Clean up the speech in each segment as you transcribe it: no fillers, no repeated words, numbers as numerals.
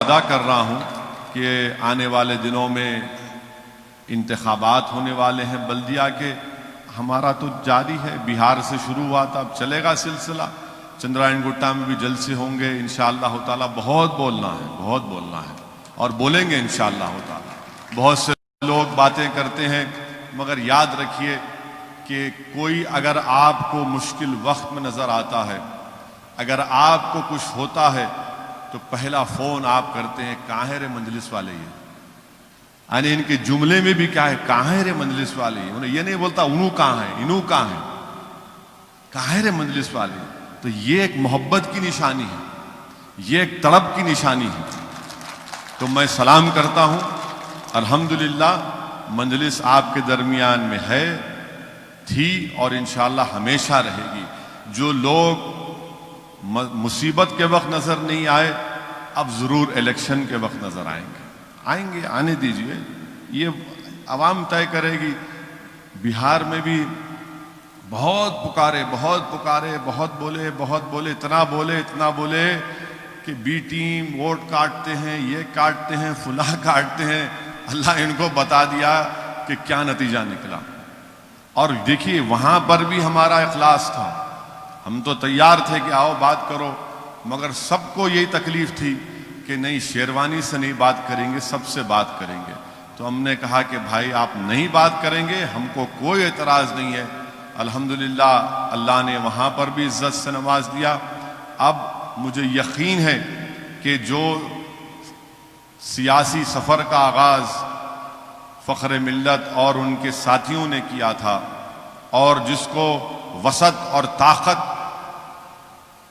ادا کر رہا ہوں کہ آنے والے دنوں میں انتخابات ہونے والے ہیں بلدیہ کے. ہمارا تو جاری ہے، بہار سے شروع ہوا تھا، اب چلے گا سلسلہ. چندرائن گٹا میں بھی جلسے ہوں گے انشاءاللہ تعالی. بہت بولنا ہے، بہت بولنا ہے اور بولیں گے انشاءاللہ تعالی. بہت سے لوگ باتیں کرتے ہیں، مگر یاد رکھیے کہ کوئی اگر آپ کو مشکل وقت میں نظر آتا ہے، اگر آپ کو کچھ ہوتا ہے تو پہلا فون آپ کرتے ہیں کہاں ہے رے مجلس والے. یعنی ان کے جملے میں بھی کیا ہے، کہاں ہے رے مجلس والے. انہیں یہ نہیں بولتا انہوں کہاں ہے، انہوں کہاں ہے، کہاں ہے رے مجلس والے. تو یہ ایک محبت کی نشانی ہے، یہ ایک طلب کی نشانی ہے. تو میں سلام کرتا ہوں. الحمدللہ مجلس آپ کے درمیان میں ہے، تھی اور انشاءاللہ ہمیشہ رہے گی. جو لوگ مصیبت کے وقت نظر نہیں آئے، اب ضرور الیکشن کے وقت نظر آئیں گے. آئیں گے، آنے دیجئے، یہ عوام طے کرے گی. بہار میں بھی بہت پکارے، بہت بولے، اتنا بولے کہ بی ٹیم ووٹ کاٹتے ہیں، یہ کاٹتے ہیں، فلاں کاٹتے ہیں. اللہ ان کو بتا دیا کہ کیا نتیجہ نکلا. اور دیکھیے وہاں پر بھی ہمارا اخلاص تھا، ہم تو تیار تھے کہ آؤ بات کرو، مگر سب کو یہی تکلیف تھی کہ نہیں شیروانی سے نہیں بات کریں گے، سب سے بات کریں گے. تو ہم نے کہا کہ بھائی آپ نہیں بات کریں گے، ہم کو کوئی اعتراض نہیں ہے. الحمدللہ اللہ نے وہاں پر بھی عزت سے نواز دیا. اب مجھے یقین ہے کہ جو سیاسی سفر کا آغاز فخر ملت اور ان کے ساتھیوں نے کیا تھا، اور جس کو وسعت اور طاقت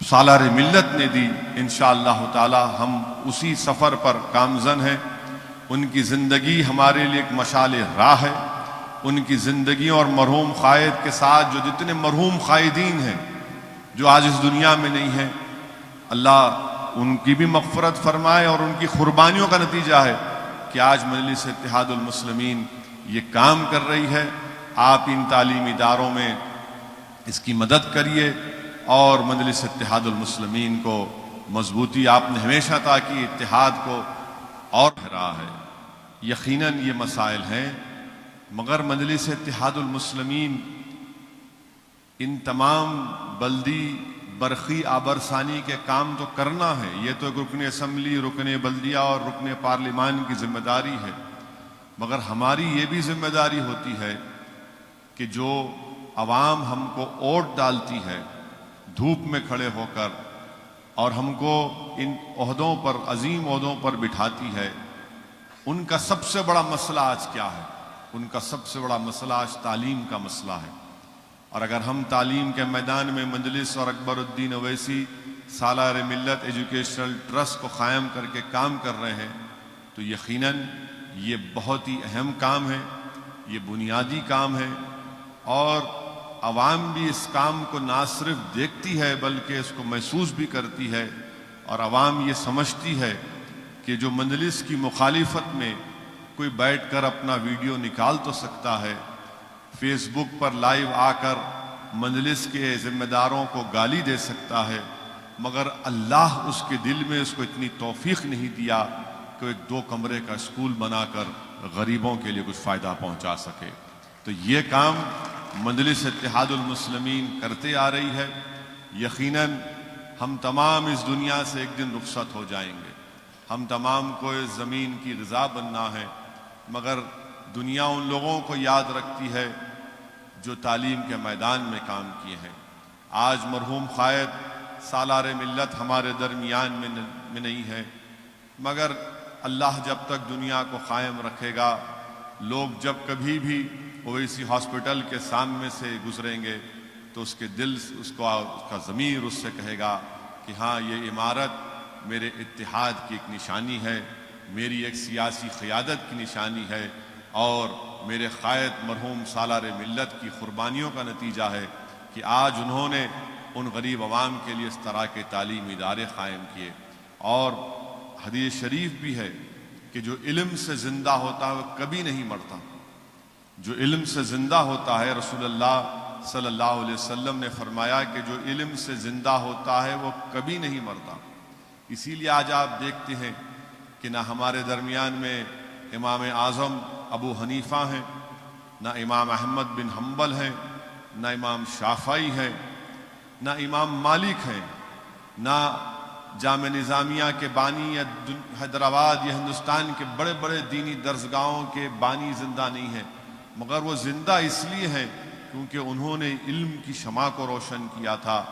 سالار ملت نے دی، انشاءاللہ تعالی ہم اسی سفر پر گامزن ہیں. ان کی زندگی ہمارے لیے ایک مشعل راہ ہے. ان کی زندگی اور مرحوم قائد کے ساتھ جو جتنے مرحوم قائدین ہیں جو آج اس دنیا میں نہیں ہیں، اللہ ان کی بھی مغفرت فرمائے. اور ان کی قربانیوں کا نتیجہ ہے کہ آج مجلس اتحاد المسلمین یہ کام کر رہی ہے. آپ ان تعلیمی اداروں میں اس کی مدد کریے اور مجلس اتحاد المسلمین کو مضبوطی آپ نے ہمیشہ عطا کی، اتحاد کو اور رہا ہے. یقیناً یہ مسائل ہیں، مگر مجلس اتحاد المسلمین ان تمام بلدی برقی آبرسانی کے کام تو کرنا ہے. یہ تو رکن اسمبلی، رکن بلدیہ اور رکن پارلیمان کی ذمہ داری ہے، مگر ہماری یہ بھی ذمہ داری ہوتی ہے کہ جو عوام ہم کو ووٹ ڈالتی ہے دھوپ میں کھڑے ہو کر اور ہم کو ان عہدوں پر، عظیم عہدوں پر بٹھاتی ہے، ان کا سب سے بڑا مسئلہ آج کیا ہے؟ ان کا سب سے بڑا مسئلہ آج تعلیم کا مسئلہ ہے. اور اگر ہم تعلیم کے میدان میں مجلس اور اکبر الدین اویسی سالار ملت ایجوکیشنل ٹرسٹ کو قائم کر کے کام کر رہے ہیں، تو یقیناً یہ بہت ہی اہم کام ہے، یہ بنیادی کام ہے. اور عوام بھی اس کام کو نہ صرف دیکھتی ہے بلکہ اس کو محسوس بھی کرتی ہے. اور عوام یہ سمجھتی ہے کہ جو مجلس کی مخالفت میں کوئی بیٹھ کر اپنا ویڈیو نکال تو سکتا ہے، فیس بک پر لائیو آ کر مجلس کے ذمہ داروں کو گالی دے سکتا ہے، مگر اللہ اس کے دل میں اس کو اتنی توفیق نہیں دیا کہ ایک 2 کمرے کا اسکول بنا کر غریبوں کے لیے کچھ فائدہ پہنچا سکے. تو یہ کام مجلس اتحاد المسلمین کرتے آ رہی ہے. یقیناً ہم تمام اس دنیا سے ایک دن رخصت ہو جائیں گے، ہم تمام کو اس زمین کی غذا بننا ہے، مگر دنیا ان لوگوں کو یاد رکھتی ہے جو تعلیم کے میدان میں کام کیے ہیں. آج مرحوم قائد سالار ملت ہمارے درمیان میں نہیں ہے، مگر اللہ جب تک دنیا کو قائم رکھے گا، لوگ جب کبھی بھی اویسی ہاسپٹل کے سامنے سے گزریں گے تو اس کے دل، اس کا ضمیر اس سے کہے گا کہ ہاں یہ عمارت میرے اتحاد کی ایک نشانی ہے، میری ایک سیاسی قیادت کی نشانی ہے، اور میرے قائد مرحوم سالار ملت کی قربانیوں کا نتیجہ ہے کہ آج انہوں نے ان غریب عوام کے لیے اس طرح کے تعلیمی ادارے قائم کیے. اور حدیث شریف بھی ہے کہ جو علم سے زندہ ہوتا ہے وہ کبھی نہیں مرتا. جو علم سے زندہ ہوتا ہے، رسول اللہ صلی اللہ علیہ وسلم نے فرمایا کہ جو علم سے زندہ ہوتا ہے وہ کبھی نہیں مرتا. اسی لیے آج آپ دیکھتے ہیں کہ نہ ہمارے درمیان میں امام اعظم ابو حنیفہ ہیں، نہ امام احمد بن حنبل ہیں، نہ امام شافعی ہیں، نہ امام مالک ہیں، نہ جامع نظامیہ کے بانی یا حیدرآباد یا ہندوستان کے بڑے بڑے دینی درسگاہوں کے بانی زندہ نہیں ہیں، مگر وہ زندہ اس لیے ہیں کیونکہ انہوں نے علم کی شمع کو روشن کیا تھا،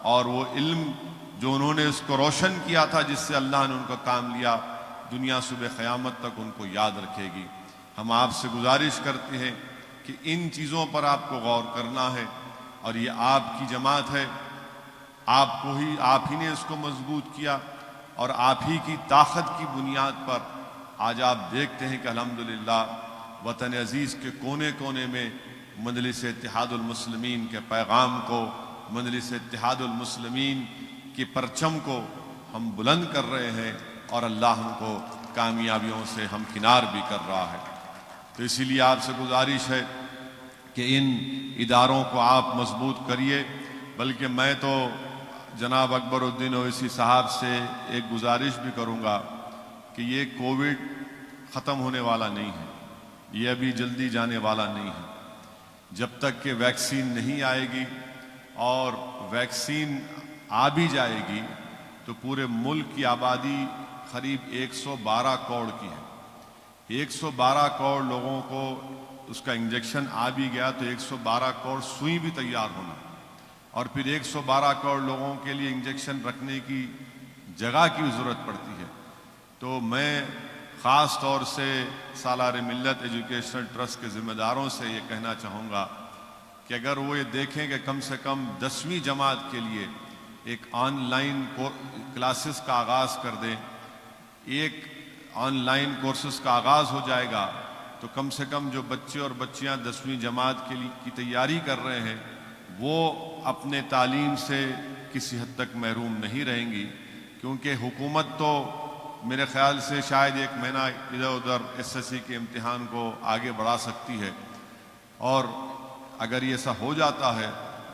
اور وہ علم جو انہوں نے اس کو روشن کیا تھا، جس سے اللہ نے ان کا کام لیا، دنیا صبح قیامت تک ان کو یاد رکھے گی۔ ہم آپ سے گزارش کرتے ہیں کہ ان چیزوں پر آپ کو غور کرنا ہے، اور یہ آپ کی جماعت ہے، آپ ہی نے اس کو مضبوط کیا، اور آپ ہی کی طاقت کی بنیاد پر آج آپ دیکھتے ہیں کہ الحمدللہ وطن عزیز کے کونے کونے میں مجلس اتحاد المسلمین کے پیغام کو، مجلس اتحاد المسلمین کی پرچم کو ہم بلند کر رہے ہیں، اور اللہ ہم کو کامیابیوں سے ہمکنار بھی کر رہا ہے۔ تو اسی لیے آپ سے گزارش ہے کہ ان اداروں کو آپ مضبوط کریے۔ بلکہ میں تو جناب اکبر الدین اویسی صاحب سے ایک گزارش بھی کروں گا کہ یہ کووڈ ختم ہونے والا نہیں ہے، یہ ابھی جلدی جانے والا نہیں ہے۔ جب تک کہ ویکسین نہیں آئے گی، اور ویکسین آ بھی جائے گی تو پورے ملک کی آبادی قریب 112 کروڑ کی ہے۔ 112 کروڑ لوگوں کو اس کا انجیکشن آ بھی گیا تو 112 کروڑ سوئی بھی تیار ہونا، اور پھر 112 کروڑ لوگوں کے لیے انجیکشن رکھنے کی جگہ کی ضرورت پڑتی ہے۔ تو میں خاص طور سے سالار ملت ایجوکیشنل ٹرسٹ کے ذمہ داروں سے یہ کہنا چاہوں گا کہ اگر وہ یہ دیکھیں کہ کم سے کم 10ویں جماعت کے لیے ایک آن لائن کلاسز کا آغاز کر دیں، ایک آن لائن کورسز کا آغاز ہو جائے گا، تو کم سے کم جو بچے اور بچیاں 10ویں جماعت کے لیے کی تیاری کر رہے ہیں وہ اپنے تعلیم سے کسی حد تک محروم نہیں رہیں گی، کیونکہ حکومت تو میرے خیال سے شاید ایک مہینہ ادھر ادھر SSC کے امتحان کو آگے بڑھا سکتی ہے، اور اگر یہ ایسا ہو جاتا ہے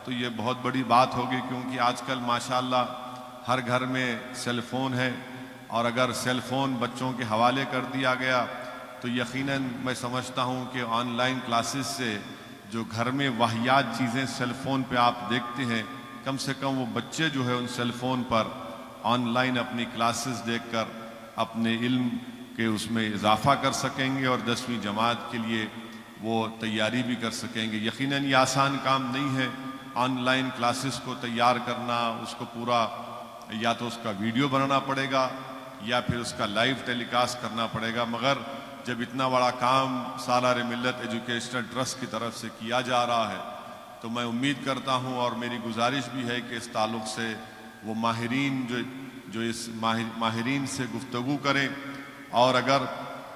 تو یہ بہت بڑی بات ہوگی، کیونکہ آج کل ماشاءاللہ ہر گھر میں سیل فون ہے، اور اگر سیل فون بچوں کے حوالے کر دیا گیا تو یقیناً میں سمجھتا ہوں کہ آن لائن کلاسز سے جو گھر میں واہیات چیزیں سیل فون پہ آپ دیکھتے ہیں، کم سے کم وہ بچے جو ہے ان سیل فون پر آن لائن اپنی کلاسز دیکھ کر اپنے علم کے اس میں اضافہ کر سکیں گے، اور 10ویں جماعت کے لیے وہ تیاری بھی کر سکیں گے۔ یقیناً یہ آسان کام نہیں ہے آن لائن کلاسز کو تیار کرنا، اس کو پورا یا تو اس کا ویڈیو بنانا پڑے گا یا پھر اس کا لائیو ٹیلی کاسٹ کرنا پڑے گا، مگر جب اتنا بڑا کام سالار ملت ایجوکیشنل ٹرسٹ کی طرف سے کیا جا رہا ہے تو میں امید کرتا ہوں، اور میری گزارش بھی ہے کہ اس تعلق سے وہ ماہرین جو اس ماہرین سے گفتگو کریں، اور اگر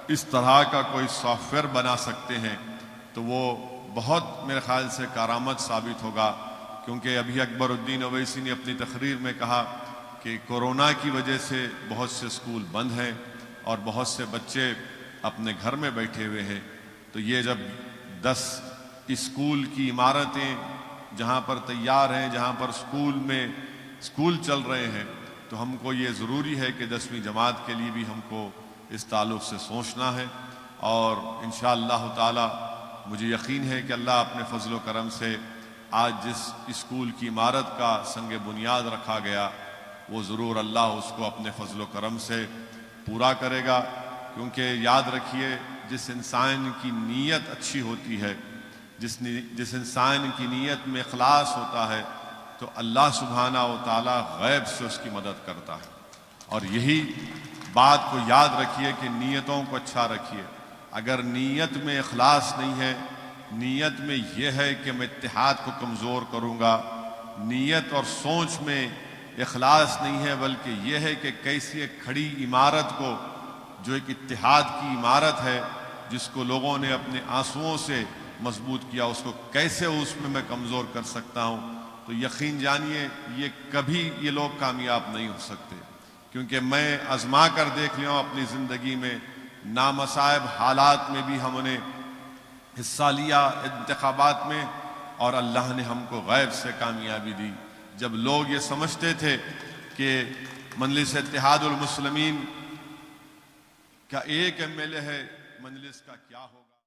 اس طرح کا کوئی سافٹ ویئر بنا سکتے ہیں تو وہ بہت میرے خیال سے کارآمد ثابت ہوگا، کیونکہ ابھی اکبر الدین اویسی نے اپنی تقریر میں کہا کہ کورونا کی وجہ سے بہت سے اسکول بند ہیں اور بہت سے بچے اپنے گھر میں بیٹھے ہوئے ہیں، تو یہ جب 10 اسکول کی عمارتیں جہاں پر تیار ہیں، جہاں پر اسکول چل رہے ہیں، تو ہم کو یہ ضروری ہے کہ 10ویں جماعت کے لیے بھی ہم کو اس تعلق سے سوچنا ہے، اور انشاءاللہ تعالی مجھے یقین ہے کہ اللہ اپنے فضل و کرم سے آج جس اسکول کی عمارت کا سنگ بنیاد رکھا گیا وہ ضرور اللہ اس کو اپنے فضل و کرم سے پورا کرے گا، کیونکہ یاد رکھیے جس انسان کی نیت اچھی ہوتی ہے، جس انسان کی نیت میں اخلاص ہوتا ہے، تو اللہ سبحانہ و تعالی غیب سے اس کی مدد کرتا ہے۔ اور یہی بات کو یاد رکھیے کہ نیتوں کو اچھا رکھیے۔ اگر نیت میں اخلاص نہیں ہے، نیت میں یہ ہے کہ میں اتحاد کو کمزور کروں گا، نیت اور سوچ میں اخلاص نہیں ہے، بلکہ یہ ہے کہ کیسی ایک کھڑی عمارت کو، جو ایک اتحاد کی عمارت ہے جس کو لوگوں نے اپنے آنسوؤں سے مضبوط کیا، اس کو کیسے اس میں کمزور کر سکتا ہوں، تو یقین جانیے یہ کبھی یہ لوگ کامیاب نہیں ہو سکتے، کیونکہ میں آزما کر دیکھ لیا ہوں اپنی زندگی میں، نامصائب حالات میں بھی ہم نے حصہ لیا انتخابات میں، اور اللہ نے ہم کو غیب سے کامیابی دی۔ جب لوگ یہ سمجھتے تھے کہ مجلس اتحاد المسلمین کیا ایک ایم ایل اے ہے، مجلس کا کیا ہوگا؟